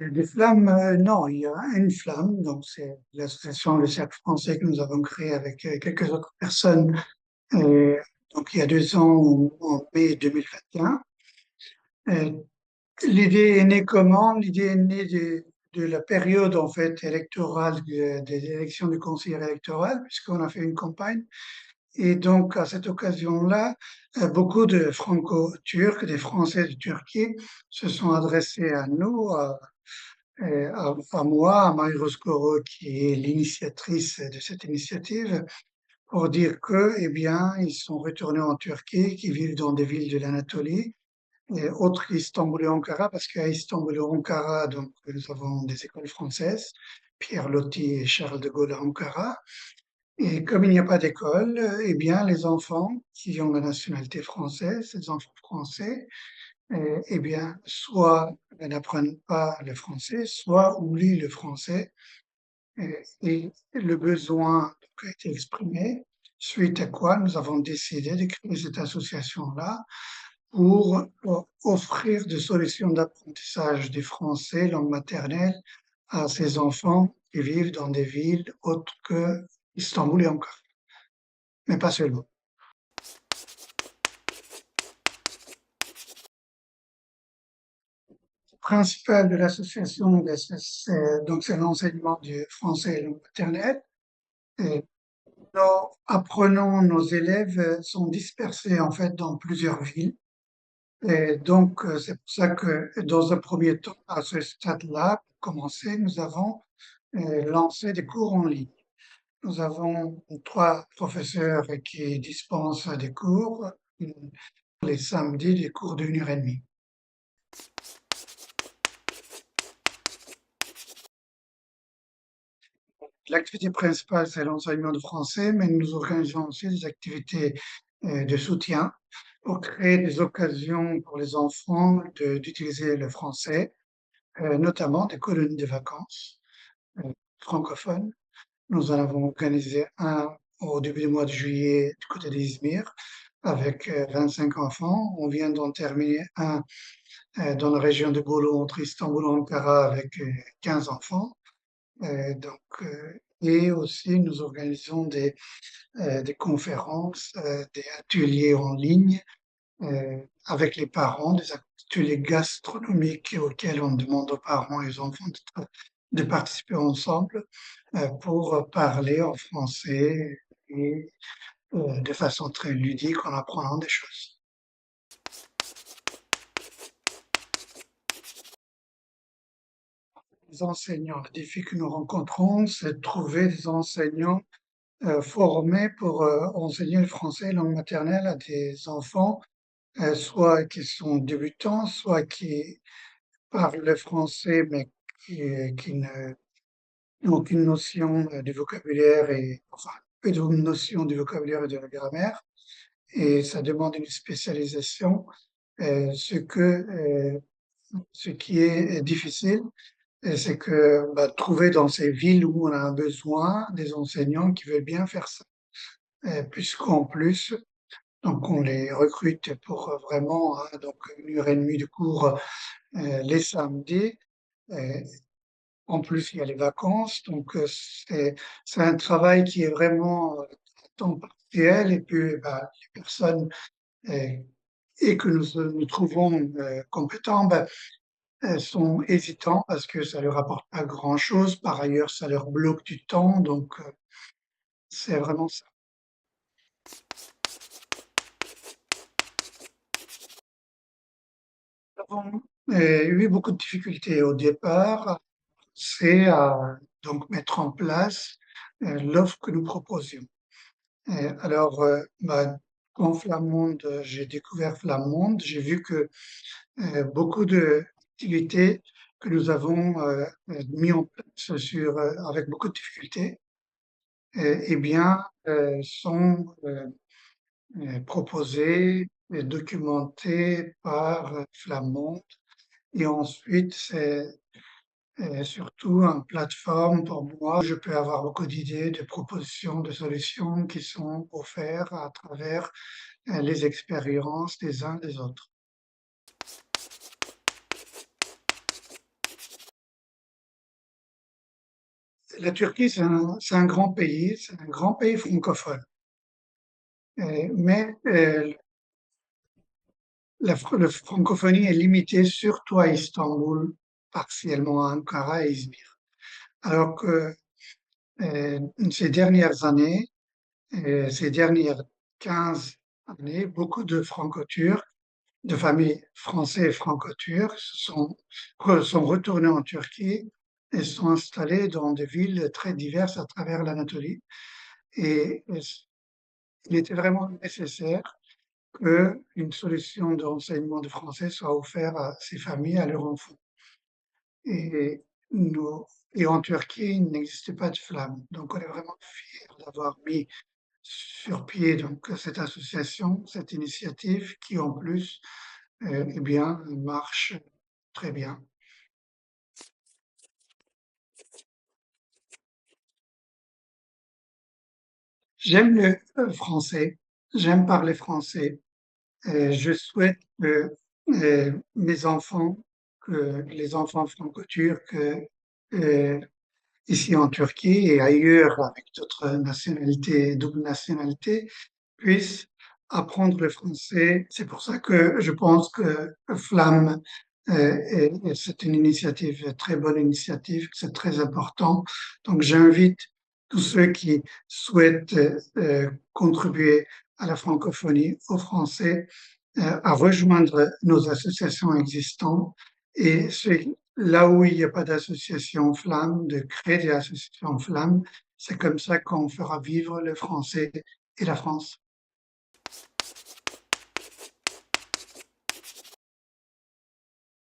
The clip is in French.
Des flammes, non, il y a une flamme, donc c'est l'association Le Cercle Français que nous avons créée avec quelques autres personnes, euh, donc il y a 2 ans, en mai 2021. Euh, L'idée est née comment? L'idée est née de la période en fait électorale des élections du conseil électoral, puisqu'on a fait une campagne. Et donc à cette occasion-là, beaucoup de Franco-Turcs, des Français de Turquie, se sont adressés à nous, à moi, à Marie Roscoro, qui est l'initiatrice de cette initiative, pour dire que, eh bien, ils sont retournés en Turquie, qu'ils vivent dans des villes de l'Anatolie, et autres qu'Istanbul et Ankara, parce qu'à Istanbul et Ankara, donc, nous avons des écoles françaises, Pierre Loti et Charles de Gaulle à Ankara. Et comme il n'y a pas d'école, eh bien, les enfants qui ont la nationalité française, les enfants français, eh bien, soit n'apprennent pas le français, soit oublient le français. Et le besoin donc, a été exprimé, suite à quoi nous avons décidé de créer cette association-là pour offrir des solutions d'apprentissage du français, langue maternelle, à ces enfants qui vivent dans des villes autres que Istanbul et Ankara, mais pas seulement. Le principal de l'association, ben, c'est l'enseignement du français et langue maternelle. Et nos apprenants, nos élèves sont dispersés en fait dans plusieurs villes. Et donc, c'est pour ça que dans un premier temps, à ce stade-là, pour commencer, nous avons lancé des cours en ligne. Nous avons 3 professeurs qui dispensent des cours, les samedis, des cours d'1 heure et demie. L'activité principale, c'est l'enseignement de français, mais nous organisons aussi des activités de soutien pour créer des occasions pour les enfants d'utiliser le français, notamment des colonies de vacances francophones. Nous en avons organisé un au début du mois de juillet du côté d'Izmir avec 25 enfants. On vient d'en terminer un dans la région de Bolu entre Istanbul et Ankara avec 15 enfants. Donc, et aussi, nous organisons des conférences, des ateliers en ligne avec les parents, des ateliers gastronomiques auxquels on demande aux parents et aux enfants de participer ensemble pour parler en français et de façon très ludique en apprenant des choses. Les enseignants, le défi que nous rencontrons, c'est de trouver des enseignants formés pour enseigner le français langue maternelle à des enfants, soit qui sont débutants, soit qui parlent le français mais qui n'ont aucune notion du vocabulaire et enfin peu de notion du vocabulaire et de la grammaire. Et ça demande une spécialisation, ce qui est difficile, c'est que bah, trouver dans ces villes où on a un besoin des enseignants qui veulent bien faire ça. Puisqu'en plus, donc on les recrute pour vraiment donc 1 heure et demie de cours les samedis. Euh, En plus, il y a les vacances, donc c'est un travail qui est vraiment à temps partiel. Et puis, bah, les personnes euh, et que nous trouvons compétents, bah, elles sont hésitants parce que ça leur apporte pas grand-chose. Par ailleurs, ça leur bloque du temps, donc c'est vraiment ça. Nous avons eu beaucoup de difficultés au départ, c'est à donc mettre en place l'offre que nous proposions. Alors, bah, quand Flamonde, j'ai découvert Flamonde, j'ai vu que beaucoup d'activités que nous avons mis en place avec beaucoup de difficultés, eh bien, sont proposées et documentées par Flamonde. Et ensuite, c'est surtout une plateforme pour moi où je peux avoir beaucoup d'idées, de propositions, de solutions qui sont offertes à travers les expériences des uns des autres. La Turquie, c'est un grand pays, c'est un grand pays francophone. Mais la francophonie est limitée surtout à Istanbul, partiellement à Ankara et Izmir. Alors que ces dernières années, ces dernières 15 années, beaucoup de franco-turcs, de familles français et franco-turcs sont retournés en Turquie et sont installés dans des villes très diverses à travers l'Anatolie. Et il était vraiment nécessaire qu'une solution d'enseignement de français soit offerte à ces familles, à leurs enfants. Et, nous, et en Turquie, il n'existait pas de flamme. Donc, on est vraiment fiers d'avoir mis sur pied donc, cette association, cette initiative qui, en plus, eh bien, marche très bien. J'aime le français, j'aime parler français. Je souhaite que mes enfants, que les enfants franco-turcs ici en Turquie et ailleurs avec d'autres nationalités, double nationalité, puissent apprendre le français. C'est pour ça que je pense que Flamme, c'est une initiative, très bonne initiative, c'est très important. Donc j'invite tous ceux qui souhaitent contribuer à la francophonie, au français, à rejoindre nos associations existantes et là où il n'y a pas d'association flamme, de créer des associations flammes. C'est comme ça qu'on fera vivre le français et la France.